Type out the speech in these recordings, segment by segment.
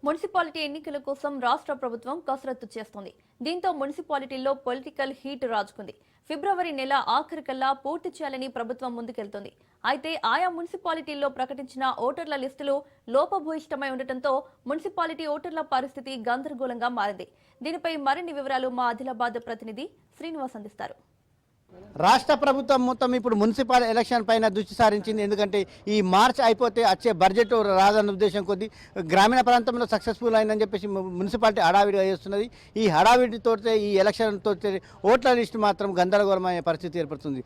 Municipality ఎన్నికల కోసం రాష్ట్ర ప్రభుత్వం కసరత్తు చేస్తోంది. దీంతో మున్సిపాలిటీల్లో పొలిటికల్ హీట్ రాజుకుంది. ఫిబ్రవరి నెల ఆఖరికల్లా పూర్తి చేయాలని ప్రభుత్వం ముందుకెళ్తోంది. అయితే ఆయా మున్సిపాలిటీల్లో ప్రకటించిన ఓటర్ల లిస్టులు లోపభూయిష్టమై ఉండటంతో మున్సిపాలిటీ ఓటర్ల పరిస్థితి గందరగోళంగా మారింది. దీనిపై మరిన్ని వివరాలు మా ఆదిలాబాద్ ప్రతినిధి శ్రీనివాస్ అందిస్తారు. రాష్ట్ర ప్రభుత్వం మొత్తం ఇప్పుడు మున్సిపల్ ఎలక్షన్ పైన దృష్టి సారించింది. ఎందుకంటే ఈ మార్చ్ అయిపోతే వచ్చే బడ్జెట్ రాదన్న ఉద్దేశం కొద్దీ గ్రామీణ ప్రాంతంలో సక్సెస్ఫుల్ అయిందని చెప్పేసి మున్సిపాలిటీ హడావిడిగా చేస్తున్నది. ఈ హడావిడితో ఈ ఎలక్షన్తో ఓట్ల లిస్టు మాత్రం గందరగోళమయ్యే పరిస్థితి ఏర్పడుతుంది.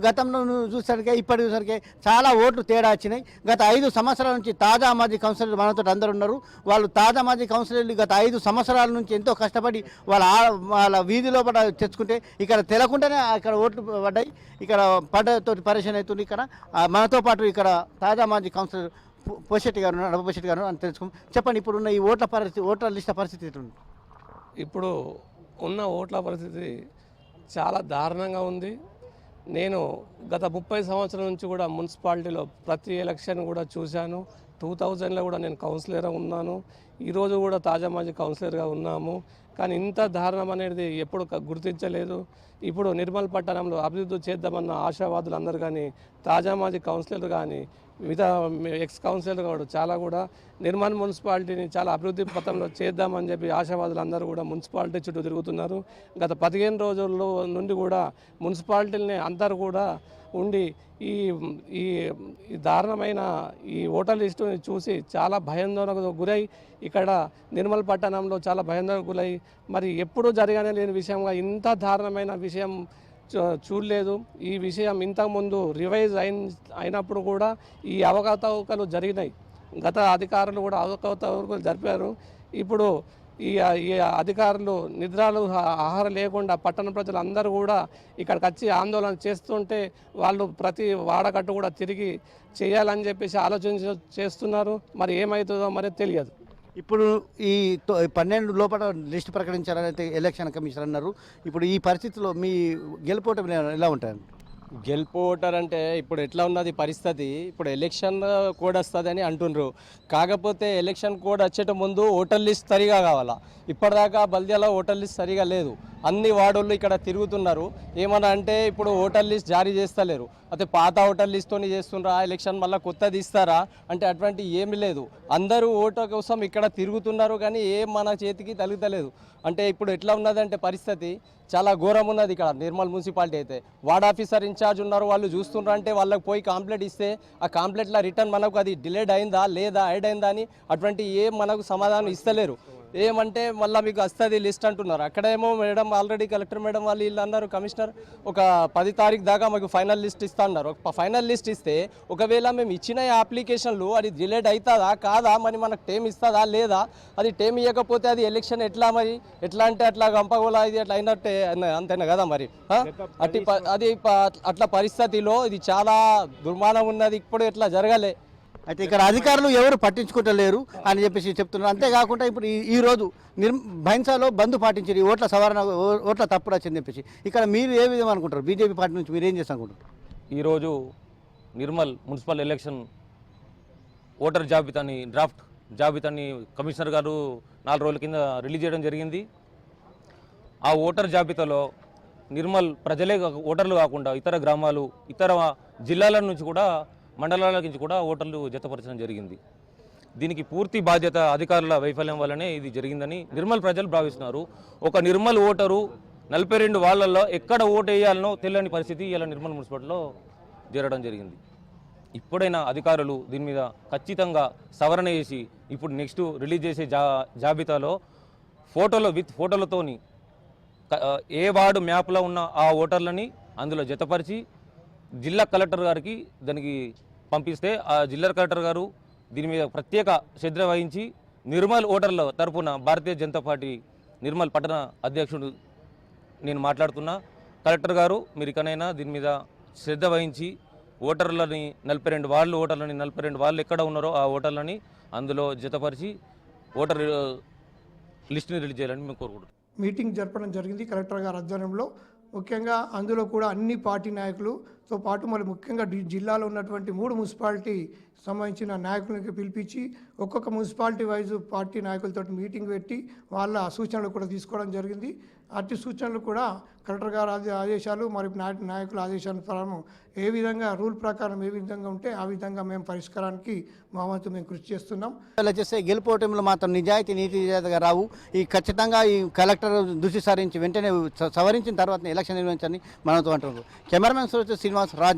గతంలో చూసరికి ఇప్పటి చూసరికి చాలా ఓట్లు తేడా వచ్చినాయి. గత 5 సంవత్సరాల నుంచి తాజా మాజీ కౌన్సిలర్ మనతో అందరు ఉన్నారు. వాళ్ళు తాజా మాజీ కౌన్సిలర్లు గత 5 సంవత్సరాల నుంచి ఎంతో కష్టపడి వాళ్ళ వీధిలో తెచ్చుకుంటే ఇక్కడ తెలకుండా ఇక్కడ ఓట్లు పడ్డాయి. ఇక్కడ పడ్డతోటి పరిశీలన అవుతుంది. ఇక్కడ మనతో పాటు ఇక్కడ తాజా మాజీ కౌన్సిలర్ పోషెట్టి గారు నడపపోషెట్టి గారు అని తెలుసుకుంటాం. చెప్పండి, ఇప్పుడున్న ఈ ఓట్ల లిస్టు పరిస్థితి ఎట్లుంది? ఇప్పుడు ఉన్న ఓట్ల పరిస్థితి చాలా దారుణంగా ఉంది. నేను గత 30 సంవత్సరాల నుంచి కూడా మున్సిపాలిటీలో ప్రతి ఎలక్షన్ కూడా చూశాను. 2000లో కూడా నేను కౌన్సిలర్గా ఉన్నాను. ఈరోజు కూడా తాజా మాజీ కౌన్సిలర్గా ఉన్నాము. కానీ ఇంత దారుణం అనేది ఎప్పుడు గుర్తించలేదు. ఇప్పుడు నిర్మల్ పట్టణంలో అభివృద్ధి చేద్దామన్న ఆశావాదులు అందరూ కానీ తాజా మాజీ కౌన్సిలర్ కానీ మిగతా ఎక్స్ కౌన్సిలర్ కూడా చాలా కూడా నిర్మల్ మున్సిపాలిటీని చాలా అభివృద్ధి పథంలో చేద్దామని చెప్పి ఆశావాదులు అందరూ కూడా మున్సిపాలిటీ చుట్టూ తిరుగుతున్నారు. గత 15 రోజుల్లో నుండి కూడా మున్సిపాలిటీని అందరూ కూడా ఉండి ఈ దారుణమైన ఈ ఓటర్ లిస్టుని చూసి చాలా భయాందోళనకు గురై ఇక్కడ నిర్మల్ పట్టణంలో చాలా భయాందోళనకు గురై మరి ఎప్పుడూ జరగనే లేని విషయంగా ఇంత దారుణమైన విషయం చూడలేదు. ఈ విషయం ఇంతకుముందు రివైజ్ అయినప్పుడు కూడా ఈ అవకతవకలు జరిగినాయి. గత అధికారులు కూడా అవకతవకలు జరిపారు. ఇప్పుడు ఈ అధికారులు నిద్రలు ఆహారం లేకుండా పట్టణ ప్రజలు అందరూ కూడా ఇక్కడికి వచ్చి ఆందోళన చేస్తుంటే వాళ్ళు ప్రతి వాడకట్టు కూడా తిరిగి చేయాలని చెప్పేసి ఆలోచన చేస్తున్నారు. మరి ఏమవుతుందో మరి తెలియదు. ఇప్పుడు ఈ 12 లోపల లిస్టు ప్రకటించారని ఎలక్షన్ కమిషన్ అన్నారు. ఇప్పుడు ఈ పరిస్థితిలో మీ గెలుపోవటం ఎలా ఉంటారు? గెలుపోటర్ అంటే ఇప్పుడు ఎట్లా ఉన్నది పరిస్థితి? ఇప్పుడు ఎలక్షన్ కోడ్ వస్తుందని అంటుండ్రు. కాకపోతే ఎలక్షన్ కోడ్ వచ్చేట ముందు ఓటర్ లిస్ట్ సరిగా కావాలా. ఇప్పటిదాకా బల్దియాలో ఓటర్ లిస్ట్ సరిగా లేదు. అన్ని వార్డులు ఇక్కడ తిరుగుతున్నారు. ఏమన్నా అంటే ఇప్పుడు ఓటర్ లిస్ట్ జారీ చేస్తలేరు. అయితే పాత ఓటర్ లిస్ట్తోని చేస్తుండ్రా, ఎలక్షన్ మళ్ళీ కొత్తది ఇస్తారా అంటే అటువంటి ఏమి లేదు. అందరూ ఓటర్ కోసం ఇక్కడ తిరుగుతున్నారు కానీ ఏం మన చేతికి తలుగుతలేదు. అంటే ఇప్పుడు ఎట్లా ఉన్నదంటే పరిస్థితి చాలా ఘోరం ఉన్నది. ఇక్కడ నిర్మల్ మున్సిపాలిటీ అయితే వార్డ్ ఆఫీసర్ ఇన్ఛార్జ్ ఉన్నారు. వాళ్ళు చూస్తున్నారు అంటే వాళ్ళకి పోయి కంప్లైంట్ ఇస్తే ఆ కంప్లైంట్లో రిటర్న్ మనకు అది డిలేడ్ అయిందా లేదా యాడ్ అయిందా అని అటువంటి ఏం మనకు సమాధానం ఇస్తలేరు. ఏమంటే మళ్ళీ మీకు వస్తుంది లిస్ట్ అంటున్నారు. అక్కడేమో మేడం ఆల్రెడీ కలెక్టర్ మేడం వాళ్ళు వీళ్ళు అన్నారు, కమిషనర్ ఒక 10 తారీఖు దాకా మాకు ఫైనల్ లిస్ట్ ఇస్తా అన్నారు. ఫైనల్ లిస్ట్ ఇస్తే ఒకవేళ మేము ఇచ్చిన అప్లికేషన్లు అది డిలేడ్ అవుతుందా కాదా, మరి మనకు టైం ఇస్తుందా లేదా, అది టైం ఇవ్వకపోతే అది ఎలక్షన్ ఎట్లా, మరి ఎట్లా అంటే అట్లా గంపగోలా ఇది అట్లా అయినట్టే అంతేనా కదా మరి. అది అట్లా పరిస్థితిలో ఇది చాలా దుర్మానం ఉన్నది. ఇప్పుడు ఎట్లా జరగలే. అయితే ఇక్కడ అధికారులు ఎవరు పట్టించుకుంటలేరు అని చెప్పేసి చెప్తున్నారు. అంతేకాకుండా ఇప్పుడు ఈరోజు భైన్సాలో బంద్ పాటించారు. ఓట్ల సవరణ ఓట్ల తప్పు వచ్చిందని చెప్పేసి ఇక్కడ మీరు ఏ విధంగా అనుకుంటారు? బీజేపీ పార్టీ నుంచి మీరు ఏం చేస్తా అనుకుంటారు? ఈరోజు Nirmal municipal election voter draft జాబితాని కమిషనర్ గారు 4 రోజుల కింద రిలీజ్ చేయడం జరిగింది. ఆ ఓటర్ జాబితాలో నిర్మల్ ప్రజలే ఓటర్లు కాకుండా ఇతర గ్రామాలు ఇతర జిల్లాల నుంచి కూడా మండలాల నుంచి కూడా ఓటర్లు జతపరచడం జరిగింది. దీనికి పూర్తి బాధ్యత అధికారుల వైఫల్యం వల్లనే ఇది జరిగిందని నిర్మల్ ప్రజలు భావిస్తున్నారు. ఒక నిర్మల్ ఓటరు 42 వార్డులలో ఎక్కడ ఓటు వేయాలనో తెలియని పరిస్థితి ఇలా నిర్మల్ మున్సిపాలిటీలో జరగడం జరిగింది. ఇప్పుడైనా అధికారులు దీని మీద ఖచ్చితంగా సవరణ చేసి ఇప్పుడు నెక్స్ట్ రిలీజ్ చేసే జాబితాలో ఫోటోలతోని ఏ వార్డు మ్యాప్లో ఉన్న ఆ ఓటర్లని అందులో జతపరిచి జిల్లా కలెక్టర్ గారికి దానికి పంపిస్తే ఆ జిల్లా కలెక్టర్ గారు దీని మీద ప్రత్యేక శ్రద్ధ వహించి నిర్మల్ ఓటర్ల తరఫున భారతీయ జనతా పార్టీ నిర్మల్ పట్టణ అధ్యక్షుడు నేను మాట్లాడుతున్నా. కలెక్టర్ గారు మీరు ఇకనైనా దీని మీద శ్రద్ధ వహించి ఓటర్లని 42 వార్డులు ఎక్కడ ఉన్నారో ఆ ఓటర్లని అందులో జతపరిచి ఓటర్ లిస్టుని రిలీజ్ చేయాలని మేము కోరుకుంటున్నాం. మీటింగ్ జరపడం జరిగింది కలెక్టర్ గారి ఆధ్వర్యంలో. ముఖ్యంగా అందులో కూడా అన్ని పార్టీ నాయకులు తో పాటు మరి ముఖ్యంగా జిల్లాలో ఉన్నటువంటి 3 మున్సిపాలిటీ సంబంధించిన నాయకులకి పిలిపించి ఒక్కొక్క మున్సిపాలిటీ వైజ్ పార్టీ నాయకులతో మీటింగ్ పెట్టి వాళ్ళ సూచనలు కూడా తీసుకోవడం జరిగింది. అట్టి సూచనలు కూడా కలెక్టర్ గారు ఆదేశాలు మరి నాయకుల ఆదేశాల ప్రకారం ఏ విధంగా రూల్ ప్రకారం ఏ విధంగా ఉంటే ఆ విధంగా మేము పరిష్కారానికి మా వంతు మేము కృషి చేస్తున్నాం. ఇలా చేస్తే గెలుపోవటంలో మాత్రం నీతి నిజాయితీగా రావు. ఈ ఖచ్చితంగా ఈ కలెక్టర్ దృష్టి సారించి వెంటనే సవరించిన తర్వాత ఎలక్షన్ నిర్వహించాలని మనతో అంటున్నారు. కెమెరామెన్ శ్రీనివాస్ రాజ్.